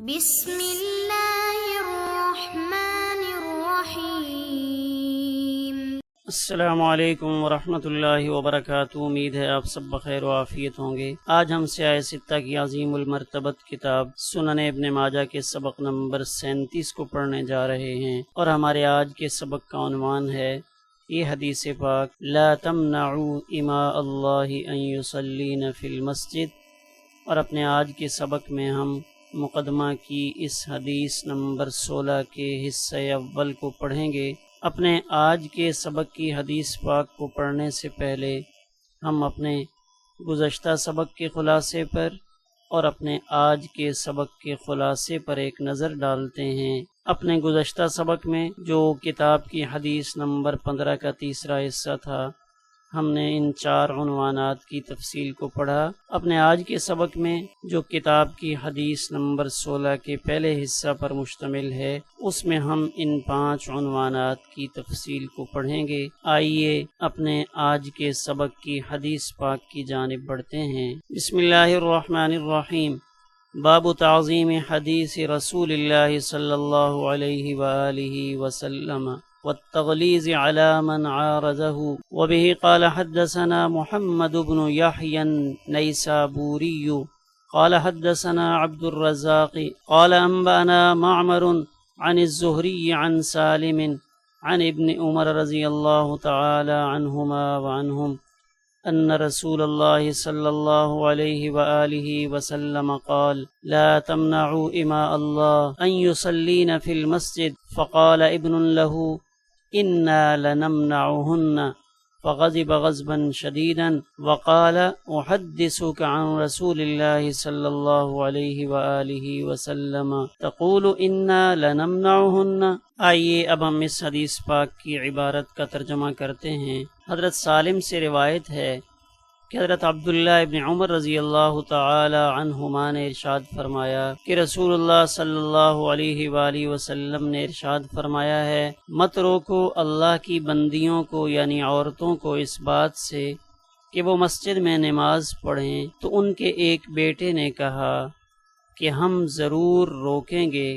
بسم اللہ الرحمن الرحیم۔ السلام علیکم ورحمۃ اللہ وبرکاتہ۔ امید ہے آپ سب بخیر و عافیت ہوں گے۔ آج ہم سیاہ ستہ کی عظیم المرتبت کتاب سنن ابن ماجہ کے سبق نمبر 37 کو پڑھنے جا رہے ہیں، اور ہمارے آج کے سبق کا عنوان ہے یہ حدیث پاک لا تمنعوا اماء اللہ ان یصلین فی المسجد۔ اور اپنے آج کے سبق میں ہم مقدمہ کی اس حدیث نمبر 16 کے حصہ اول کو پڑھیں گے۔ اپنے آج کے سبق کی حدیث پاک کو پڑھنے سے پہلے ہم اپنے گزشتہ سبق کے خلاصے پر اور اپنے آج کے سبق کے خلاصے پر ایک نظر ڈالتے ہیں۔ اپنے گزشتہ سبق میں جو کتاب کی حدیث نمبر 15 کا تیسرا حصہ تھا، ہم نے ان 4 عنوانات کی تفصیل کو پڑھا۔ اپنے آج کے سبق میں جو کتاب کی حدیث نمبر 16 کے پہلے حصہ پر مشتمل ہے، اس میں ہم ان 5 عنوانات کی تفصیل کو پڑھیں گے۔ آئیے اپنے آج کے سبق کی حدیث پاک کی جانب بڑھتے ہیں۔ بسم اللہ الرحمن الرحیم۔ باب تعظیم حدیث رسول اللہ صلی اللہ علیہ وآلہ وسلم والتغلیظ على من عارضه، وبه قال حدثنا محمد بن يحيى النيسابوري قال حدثنا عبد الرزاق قال أنبأنا معمر عن الزهري عن سالم عن ابن عمر رضي الله تعالى عنهما وعنهم أن رسول الله صلى الله عليه وآله وسلم قال لا تمنعوا إماء الله أن يصلين في المسجد، فقال ابن له إنا لنمنعهن، فغضب غضبا شديدا وقال أحدثك عن رسول الله صلى الله عليه وآله وسلم تقول إنا لنمنعهن۔ آئیے اب ہم اس حدیث پاک کی عبارت کا ترجمہ کرتے ہیں۔ حضرت سالم سے روایت ہے کہ حضرت عبداللہ ابن عمر رضی اللہ تعالی عنہما نے ارشاد فرمایا کہ رسول اللہ صلی اللہ علیہ وآلہ وسلم نے ارشاد فرمایا ہے، مت روکو اللہ کی بندیوں کو یعنی عورتوں کو اس بات سے کہ وہ مسجد میں نماز پڑھیں۔ تو ان کے ایک بیٹے نے کہا کہ ہم ضرور روکیں گے،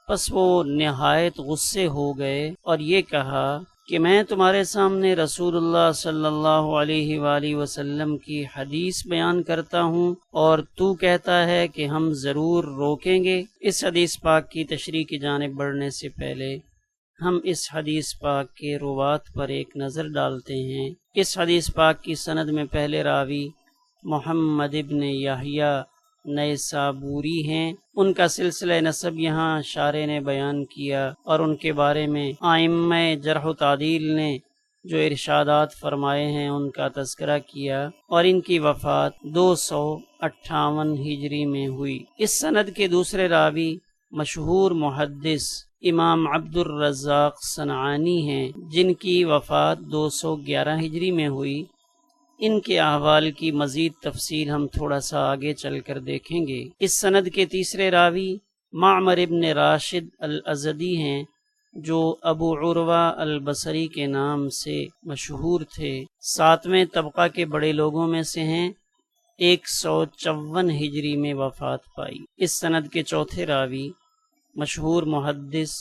پس وہ نہایت غصے ہو گئے اور یہ کہا کہ میں تمہارے سامنے رسول اللہ صلی اللہ علیہ وآلہ وسلم کی حدیث بیان کرتا ہوں اور تو کہتا ہے کہ ہم ضرور روکیں گے۔ اس حدیث پاک کی تشریح کی جانب بڑھنے سے پہلے ہم اس حدیث پاک کے روات پر ایک نظر ڈالتے ہیں۔ اس حدیث پاک کی سند میں پہلے راوی محمد ابن یحییٰ نیسابوری ہیں۔ ان کا سلسلہ نسب یہاں شارح نے بیان کیا اور ان کے بارے میں ائمہ جرح و تعدیل نے جو ارشادات فرمائے ہیں ان کا تذکرہ کیا، اور ان کی وفات 258 ہجری میں ہوئی۔ اس سند کے دوسرے راوی مشہور محدث امام عبد الرزاق صنعانی ہیں، جن کی وفات 211 ہجری میں ہوئی۔ ان کے احوال کی مزید تفصیل ہم تھوڑا سا آگے چل کر دیکھیں گے۔ اس سند کے تیسرے راوی معمر ابن راشد الازدی ہیں، جو ابو عروہ البصری کے نام سے مشہور تھے، 7ویں طبقہ کے بڑے لوگوں میں سے ہیں، 154 ہجری میں وفات پائی۔ اس سند کے چوتھے راوی مشہور محدث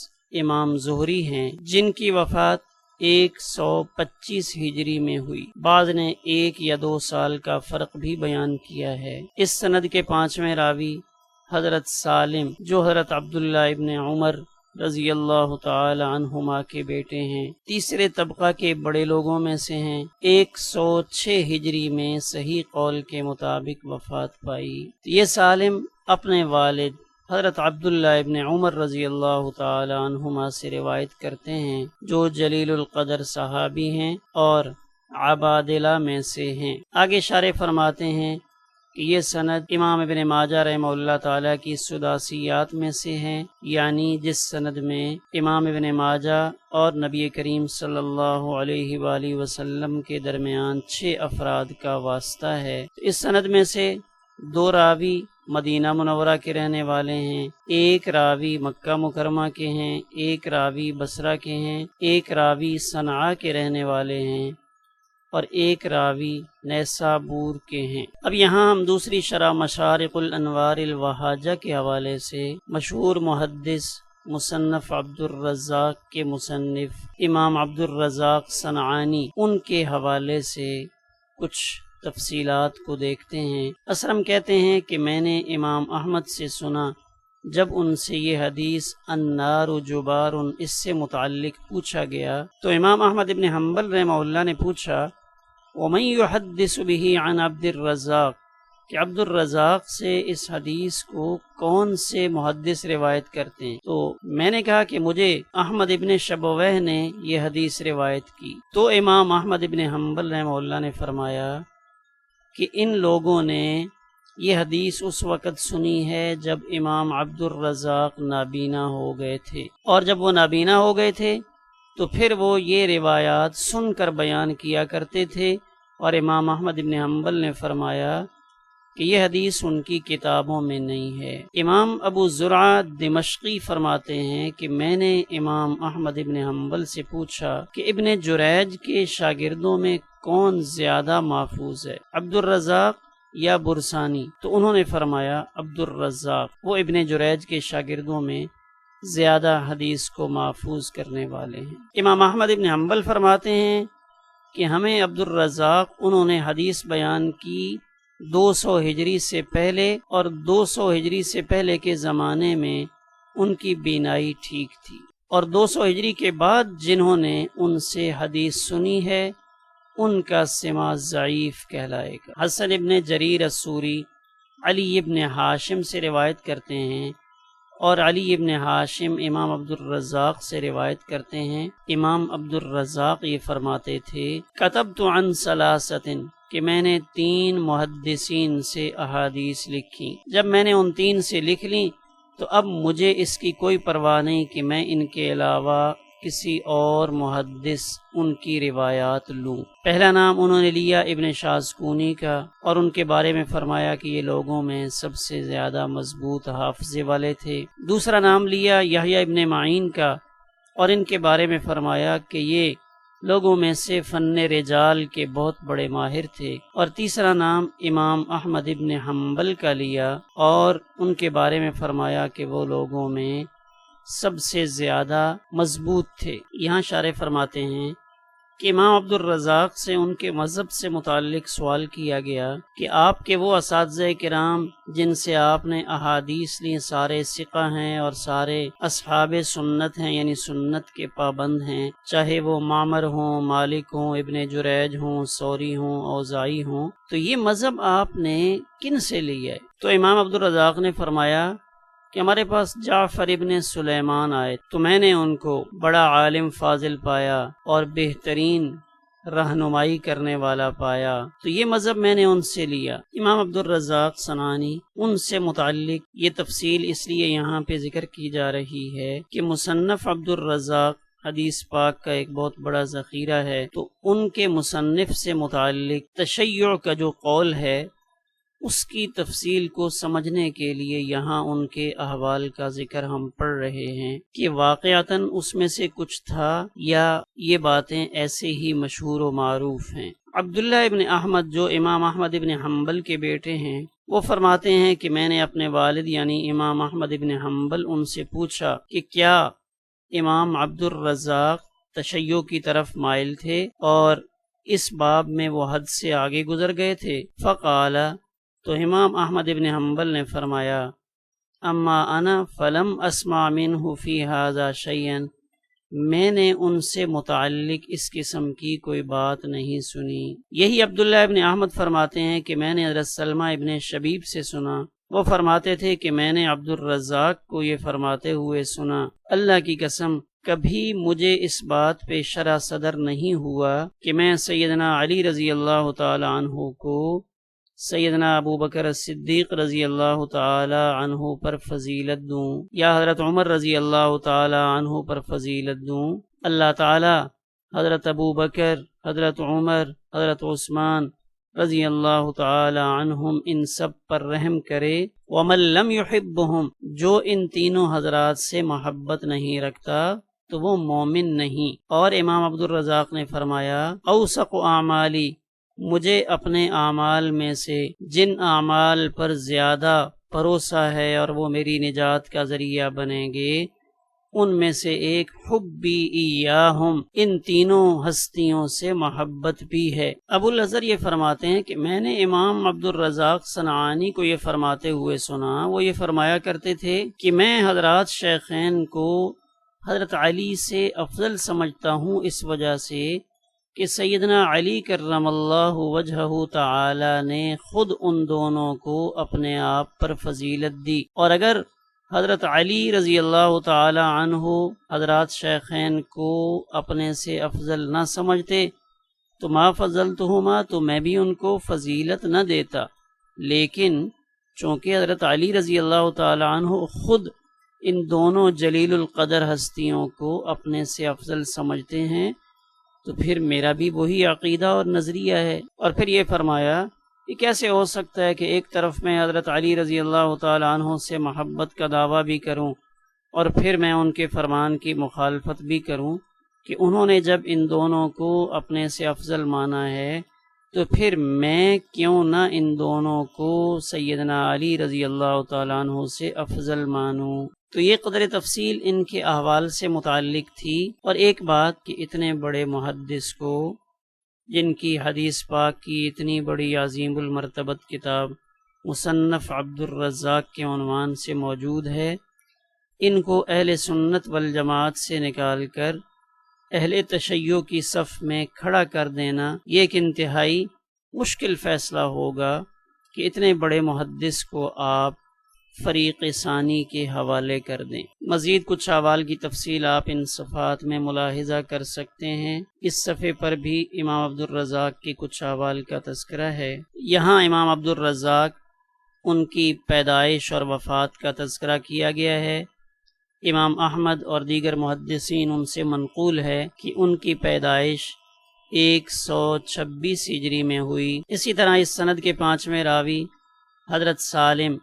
امام زہری ہیں، جن کی وفات 125 ہجری میں ہوئی۔ بعض نے 1 یا 2 سال کا فرق بھی بیان کیا ہے۔ اس سند کے 5ویں راوی حضرت سالم، جو حضرت عبداللہ ابن عمر رضی اللہ تعالی عنہما کے بیٹے ہیں، تیسرے طبقہ کے بڑے لوگوں میں سے ہیں، 106 ہجری میں صحیح قول کے مطابق وفات پائی۔ یہ سالم اپنے والد حضرت عبداللہ ابن عمر رضی اللہ تعالی عنہما سے روایت کرتے ہیں، جو جلیل القدر صحابی ہیں اور عبادلہ میں سے ہیں۔ آگے شارح فرماتے ہیں کہ یہ سند امام ابن ماجہ رحمہ اللہ تعالی کی سداسیات میں سے ہیں، یعنی جس سند میں امام ابن ماجہ اور نبی کریم صلی اللہ علیہ وآلہ وسلم کے درمیان 6 افراد کا واسطہ ہے۔ اس سند میں سے 2 راوی مدینہ منورہ کے رہنے والے ہیں، 1 راوی مکہ مکرمہ کے ہیں، 1 راوی بصرہ کے ہیں، 1 راوی صنعاء کے رہنے والے ہیں، اور ایک راوی نیسابور کے ہیں۔ اب یہاں ہم دوسری شرح مشارق الانوار الوہاجہ کے حوالے سے مشہور محدث مصنف عبد الرزاق کے مصنف امام عبد الرزاق صنعانی ان کے حوالے سے کچھ تفصیلات کو دیکھتے ہیں۔ اسرم کہتے ہیں کہ میں نے امام احمد سے سنا جب ان سے یہ حدیث النار جبار اس سے متعلق پوچھا گیا تو امام احمد ابن حنبل رحمہ اللہ نے پوچھا ومن يحدث به عن عبد الرزاق کہ عبد الرزاق سے اس حدیث کو کون سے محدث روایت کرتے ہیں؟ تو میں نے کہا کہ مجھے احمد ابن شبوہ نے یہ حدیث روایت کی۔ تو امام احمد ابن حنبل رحمہ اللہ نے فرمایا کہ ان لوگوں نے یہ حدیث اس وقت سنی ہے جب امام عبد الرزاق نابینا ہو گئے تھے، اور جب وہ نابینا ہو گئے تھے تو پھر وہ یہ روایات سن کر بیان کیا کرتے تھے، اور امام احمد ابن حنبل نے فرمایا کہ یہ حدیث ان کی کتابوں میں نہیں ہے۔ امام ابو زرعہ دمشقی فرماتے ہیں کہ میں نے امام احمد ابن حنبل سے پوچھا کہ ابن جریج کے شاگردوں میں کون زیادہ محفوظ ہے، عبد الرزاق یا برسانی؟ تو انہوں نے فرمایا عبد الرزاق، وہ ابن جریج کے شاگردوں میں زیادہ حدیث کو محفوظ کرنے والے ہیں۔ امام احمد ابن حنبل فرماتے ہیں کہ ہمیں عبد الرزاق انہوں نے حدیث بیان کی 200 ہجری سے پہلے، اور 200 ہجری سے پہلے کے زمانے میں ان کی بینائی ٹھیک تھی، اور 200 ہجری کے بعد جنہوں نے ان سے حدیث سنی ہے ان کا سماع ضعیف کہلائے گا۔ حسن ابن جریر السوری علی ابن ہاشم سے روایت کرتے ہیں، اور علی ابن ہاشم امام عبد الرزاق سے روایت کرتے ہیں۔ امام عبد الرزاق یہ فرماتے تھے کتبت عن ثلاثۃ کہ میں نے 3 محدثین سے احادیث لکھی، جب میں نے ان 3 سے لکھ لی تو اب مجھے اس کی کوئی پرواہ نہیں کہ میں ان کے علاوہ کسی اور محدث ان کی روایات لوں۔ پہلا نام انہوں نے لیا ابن شاذکونی کا، اور ان کے بارے میں فرمایا کہ یہ لوگوں میں سب سے زیادہ مضبوط حافظے والے تھے۔ دوسرا نام لیا یحییٰ ابن معین کا، اور ان کے بارے میں فرمایا کہ یہ لوگوں میں سے فن رجال کے بہت بڑے ماہر تھے۔ اور تیسرا نام امام احمد ابن حنبل کا لیا، اور ان کے بارے میں فرمایا کہ وہ لوگوں میں سب سے زیادہ مضبوط تھے۔ یہاں شارح فرماتے ہیں کہ امام عبد الرزاق سے ان کے مذہب سے متعلق سوال کیا گیا کہ آپ کے وہ اساتذہ کرام جن سے آپ نے احادیث لی سارے ثقہ ہیں اور سارے اصحاب سنت ہیں، یعنی سنت کے پابند ہیں، چاہے وہ معمر ہوں، مالک ہوں، ابن جریج ہوں، ثوری ہوں، اوزاعی ہوں، تو یہ مذہب آپ نے کن سے لیا ہے؟ تو امام عبد الرزاق نے فرمایا کہ ہمارے پاس جعفر ابن سلیمان آئے تو میں نے ان کو بڑا عالم فاضل پایا اور بہترین رہنمائی کرنے والا پایا، تو یہ مذہب میں نے ان سے لیا۔ امام عبد الرزاق صنعانی ان سے متعلق یہ تفصیل اس لیے یہاں پہ ذکر کی جا رہی ہے کہ مصنف عبد الرزاق حدیث پاک کا ایک بہت بڑا ذخیرہ ہے، تو ان کے مصنف سے متعلق تشیع کا جو قول ہے اس کی تفصیل کو سمجھنے کے لیے یہاں ان کے احوال کا ذکر ہم پڑھ رہے ہیں کہ واقعتاً اس میں سے کچھ تھا یا یہ باتیں ایسے ہی مشہور و معروف ہیں۔ عبداللہ ابن احمد جو امام احمد ابن حنبل کے بیٹے ہیں، وہ فرماتے ہیں کہ میں نے اپنے والد یعنی امام احمد ابن حنبل ان سے پوچھا کہ کیا امام عبد الرزاق تشیع کی طرف مائل تھے اور اس باب میں وہ حد سے آگے گزر گئے تھے؟ فقال، تو امام احمد ابن حنبل نے فرمایا اما انا فلم اسمع منہ فی ھذا شیئا، میں نے ان سے متعلق اس قسم کی کوئی بات نہیں سنی۔ یہی عبداللہ ابن احمد فرماتے ہیں کہ میں نے حضرت سلمہ ابن شبیب سے سنا، وہ فرماتے تھے کہ میں نے عبد الرزاق کو یہ فرماتے ہوئے سنا، اللہ کی قسم کبھی مجھے اس بات پہ شرح صدر نہیں ہوا کہ میں سیدنا علی رضی اللہ تعالی عنہ کو سیدنا ابو بکر صدیق رضی اللہ تعالی عنہ پر فضیلت دوں یا حضرت عمر رضی اللہ تعالی عنہ پر فضیلت دوں۔ اللہ تعالی حضرت ابو بکر، حضرت عمر، حضرت عثمان رضی اللہ تعالی عنہم ان سب پر رحم کرے۔ ومن لم يحبهم، جو ان تینوں حضرات سے محبت نہیں رکھتا تو وہ مومن نہیں۔ اور امام عبدالرزاق نے فرمایا اوثق اعمالی، مجھے اپنے اعمال میں سے جن اعمال پر زیادہ بھروسہ ہے اور وہ میری نجات کا ذریعہ بنیں گے، ان میں سے ایک حبی ایاہم، ان تینوں ہستیوں سے محبت بھی ہے۔ ابو الازہر یہ فرماتے ہیں کہ میں نے امام عبدالرزاق صنعانی کو یہ فرماتے ہوئے سنا، وہ یہ فرمایا کرتے تھے کہ میں حضرات شیخین کو حضرت علی سے افضل سمجھتا ہوں، اس وجہ سے کہ سیدنا علی کرم اللہ وجہہ تعالی نے خود ان دونوں کو اپنے آپ پر فضیلت دی، اور اگر حضرت علی رضی اللہ تعالی عنہ حضرات شیخین کو اپنے سے افضل نہ سمجھتے تو ما فضلتہما، تو میں بھی ان کو فضیلت نہ دیتا، لیکن چونکہ حضرت علی رضی اللہ تعالی عنہ خود ان دونوں جلیل القدر ہستیوں کو اپنے سے افضل سمجھتے ہیں، تو پھر میرا بھی وہی عقیدہ اور نظریہ ہے۔ اور پھر یہ فرمایا یہ کیسے ہو سکتا ہے کہ ایک طرف میں حضرت علی رضی اللہ تعالی عنہ سے محبت کا دعویٰ بھی کروں اور پھر میں ان کے فرمان کی مخالفت بھی کروں، کہ انہوں نے جب ان دونوں کو اپنے سے افضل مانا ہے تو پھر میں کیوں نہ ان دونوں کو سیدنا علی رضی اللہ تعالیٰ عنہ سے افضل مانوں۔ تو یہ قدر تفصیل ان کے احوال سے متعلق تھی۔ اور ایک بات کہ اتنے بڑے محدث کو، جن کی حدیث پاک کی اتنی بڑی عظیم المرتبت کتاب مصنف عبدالرزاق کے عنوان سے موجود ہے، ان کو اہل سنت والجماعت سے نکال کر اہل تشیع کی صف میں کھڑا کر دینا یہ ایک انتہائی مشکل فیصلہ ہوگا کہ اتنے بڑے محدث کو آپ فریق ثانی کے حوالے کر دیں۔ مزید کچھ احوال کی تفصیل آپ ان صفحات میں ملاحظہ کر سکتے ہیں۔ اس صفحے پر بھی امام عبدالرزاق کے کچھ احوال کا تذکرہ ہے۔ یہاں امام عبدالرزاق ان کی پیدائش اور وفات کا تذکرہ کیا گیا ہے۔ امام احمد اور دیگر محدثین ان سے منقول ہے کہ ان کی پیدائش 126 ہجری میں ہوئی۔ اسی طرح اس سند کے 5ویں راوی حضرت سالم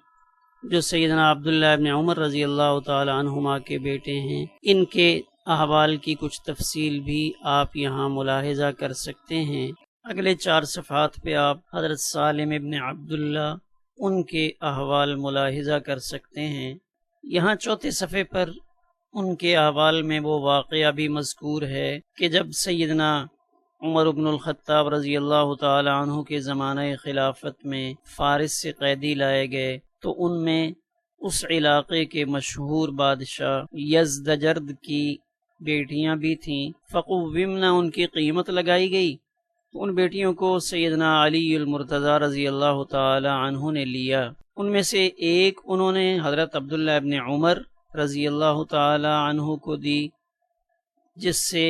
جو سیدنا عبداللہ ابن عمر رضی اللہ تعالی عنہما کے بیٹے ہیں، ان کے احوال کی کچھ تفصیل بھی آپ یہاں ملاحظہ کر سکتے ہیں۔ اگلے 4 صفحات پہ آپ حضرت سالم ابن عبداللہ ان کے احوال ملاحظہ کر سکتے ہیں۔ یہاں 4 صفحے پر ان کے احوال میں وہ واقعہ بھی مذکور ہے کہ جب سیدنا عمر بن الخطاب رضی اللہ تعالی عنہ کے زمانہ خلافت میں فارس سے قیدی لائے گئے تو ان میں اس علاقے کے مشہور بادشاہ یزدجرد کی بیٹیاں بھی تھیں۔ فقومنا، ان کی قیمت لگائی گئی، ان بیٹیوں کو سیدنا علی المرتضی رضی اللہ تعالی عنہ نے لیا۔ ان میں سے ایک انہوں نے حضرت عبداللہ ابن عمر رضی اللہ تعالی عنہ کو دی، جس سے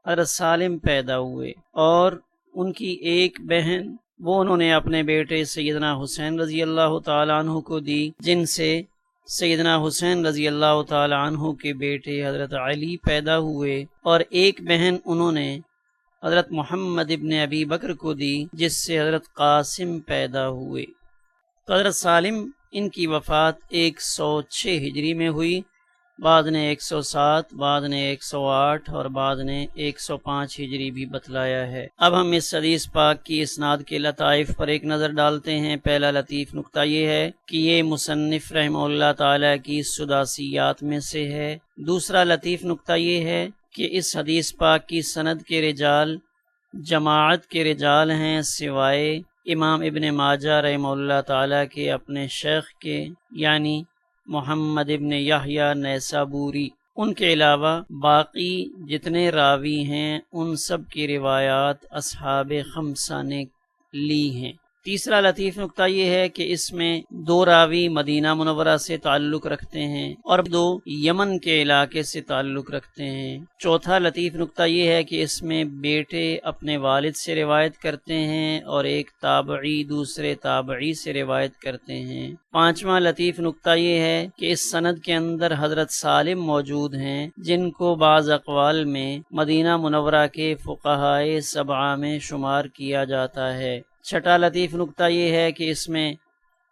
حضرت سالم پیدا ہوئے، اور ان کی ایک بہن وہ انہوں نے اپنے بیٹے سیدنا حسین رضی اللہ تعالی عنہ کو دی، جن سے سیدنا حسین رضی اللہ تعالی عنہ کے بیٹے حضرت علی پیدا ہوئے، اور ایک بہن انہوں نے حضرت محمد ابن ابی بکر کو دی، جس سے حضرت قاسم پیدا ہوئے۔ تو حضرت سالم ان کی وفات 106 ہجری میں ہوئی، بعد نے 107، بعد نے 108 اور بعد نے 105 ہجری بھی بتلایا ہے۔ اب ہم اس حدیث پاک کی اسناد کے لطائف پر ایک نظر ڈالتے ہیں۔ پہلا لطیف نقطہ یہ ہے کہ یہ مصنف رحمہ اللہ تعالی کی سداسیات میں سے ہے۔ دوسرا لطیف نقطہ یہ ہے کہ اس حدیث پاک کی سند کے رجال جماعت کے رجال ہیں، سوائے امام ابن ماجہ رحمہ اللہ تعالی کے اپنے شیخ کے، یعنی محمد ابن یحییٰ نیسابوری۔ ان کے علاوہ باقی جتنے راوی ہیں ان سب کی روایات اصحاب خمسہ نے لی ہیں۔ تیسرا لطیف نقطہ یہ ہے کہ اس میں 2 راوی مدینہ منورہ سے تعلق رکھتے ہیں اور 2 یمن کے علاقے سے تعلق رکھتے ہیں۔ چوتھا لطیف نقطہ یہ ہے کہ اس میں بیٹے اپنے والد سے روایت کرتے ہیں اور ایک تابعی دوسرے تابعی سے روایت کرتے ہیں۔ پانچواں لطیف نقطہ یہ ہے کہ اس سند کے اندر حضرت سالم موجود ہیں، جن کو بعض اقوال میں مدینہ منورہ کے فقہائے 7 میں شمار کیا جاتا ہے۔ چھٹا لطیف نقطہ یہ ہے کہ اس میں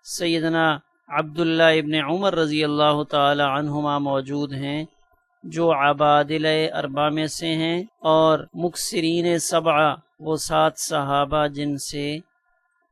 سیدنا عبداللہ ابن عمر رضی اللہ تعالی عنہما موجود ہیں، جو عبادل اربع میں سے ہیں، اور مکثرین سبعہ وہ 7 صحابہ جن سے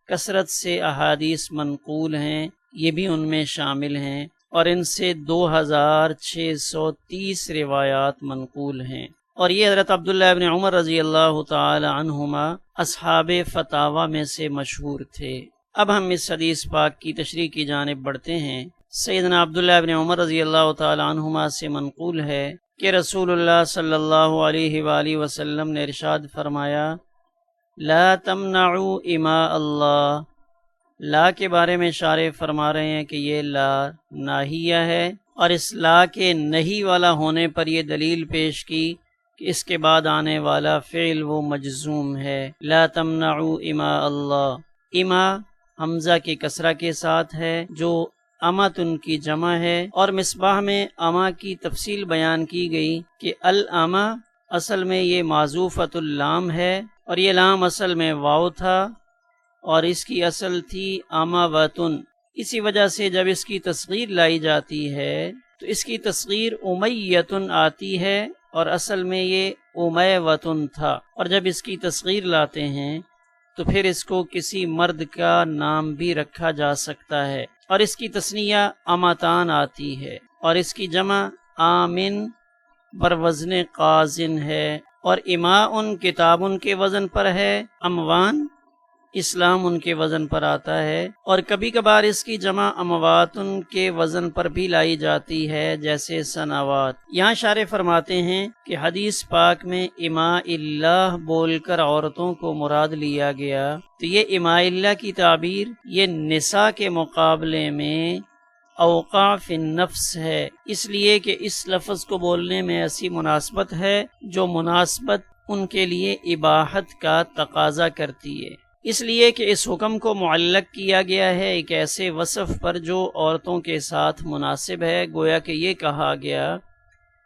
کثرت سے احادیث منقول ہیں، یہ بھی ان میں شامل ہیں، اور ان سے 2630 روایات منقول ہیں۔ اور یہ حضرت عبداللہ ابن عمر رضی اللہ تعالی عنہما اصحاب فتاوی میں سے مشہور تھے۔ اب ہم اس حدیث پاک کی تشریح کی جانب بڑھتے ہیں۔ سیدنا عبداللہ ابن عمر رضی اللہ تعالی عنہما سے منقول ہے کہ رسول اللہ صلی اللہ علیہ وآلہ وسلم نے ارشاد فرمایا، لا تمنعوا اماء اللہ۔ لا کے بارے میں شارح فرما رہے ہیں کہ یہ لا ناہیہ ہے، اور اس لا کے نہیں والا ہونے پر یہ دلیل پیش کی کہ اس کے بعد آنے والا فعل وہ مجزوم ہے۔ لا تمنعوا اماء اللہ، اما حمزہ کے کسرہ کے ساتھ ہے جو امتن کی جمع ہے، اور مصباح میں اما کی تفصیل بیان کی گئی کہ الاما اصل میں یہ معزوفۃ اللام ہے، اور یہ لام اصل میں واو تھا، اور اس کی اصل تھی امواتن۔ اسی وجہ سے جب اس کی تصغیر لائی جاتی ہے تو اس کی تصغیر امیتن آتی ہے، اور اصل میں یہ امیوتن تھا، اور جب اس کی تصغیر لاتے ہیں تو پھر اس کو کسی مرد کا نام بھی رکھا جا سکتا ہے، اور اس کی تثنیہ اماتان آتی ہے، اور اس کی جمع آمن بر وزن قازن ہے، اور اماء کتاب ان کے وزن پر ہے، اموان اسلام ان کے وزن پر آتا ہے، اور کبھی کبھار اس کی جمع اموات ان کے وزن پر بھی لائی جاتی ہے، جیسے سنوات۔ یہاں شارح فرماتے ہیں کہ حدیث پاک میں اماء اللہ بول کر عورتوں کو مراد لیا گیا، تو یہ اماء اللہ کی تعبیر یہ نساء کے مقابلے میں اوقع فی النفس ہے، اس لیے کہ اس لفظ کو بولنے میں ایسی مناسبت ہے جو مناسبت ان کے لیے اباحت کا تقاضا کرتی ہے، اس لیے کہ اس حکم کو معلق کیا گیا ہے ایک ایسے وصف پر جو عورتوں کے ساتھ مناسب ہے، گویا کہ یہ کہا گیا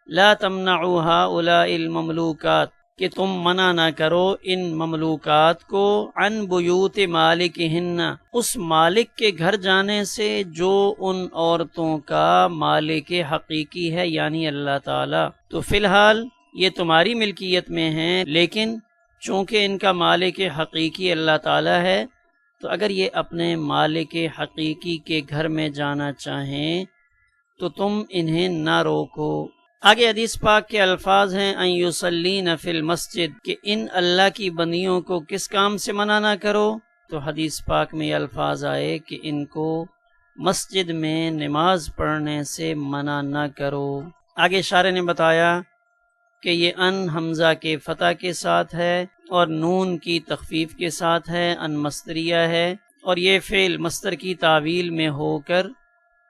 لا تمنعوا هؤلاء المملوکات، کہ تم منع نہ کرو ان مملوکات کو عن بیوت مالکہن، اس مالک کے گھر جانے سے جو ان عورتوں کا مالک حقیقی ہے یعنی اللہ تعالی۔ تو فی الحال یہ تمہاری ملکیت میں ہیں، لیکن چونکہ ان کا مالک حقیقی اللہ تعالی ہے تو اگر یہ اپنے مالک حقیقی کے گھر میں جانا چاہیں تو تم انہیں نہ روکو۔ آگے حدیث پاک کے الفاظ ہیں ان یصلین فی المسجد، کہ ان اللہ کی بندیوں کو کس کام سے منع نہ کرو، تو حدیث پاک میں یہ الفاظ آئے کہ ان کو مسجد میں نماز پڑھنے سے منع نہ کرو۔ آگے شارح نے بتایا کہ یہ ان حمزہ کے فتح کے ساتھ ہے اور نون کی تخفیف کے ساتھ ہے، ان مصدریہ ہے، اور یہ فعل مصدر کی تعویل میں ہو کر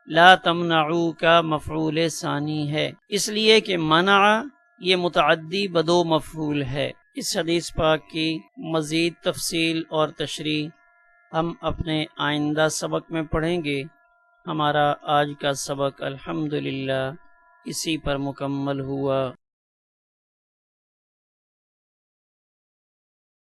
لا تمنعوا کا مفعول ثانی ہے، اس لیے کہ منع یہ متعدی بدو مفعول ہے۔ اس حدیث پاک کی مزید تفصیل اور تشریح ہم اپنے آئندہ سبق میں پڑھیں گے۔ ہمارا آج کا سبق الحمدللہ اسی پر مکمل ہوا۔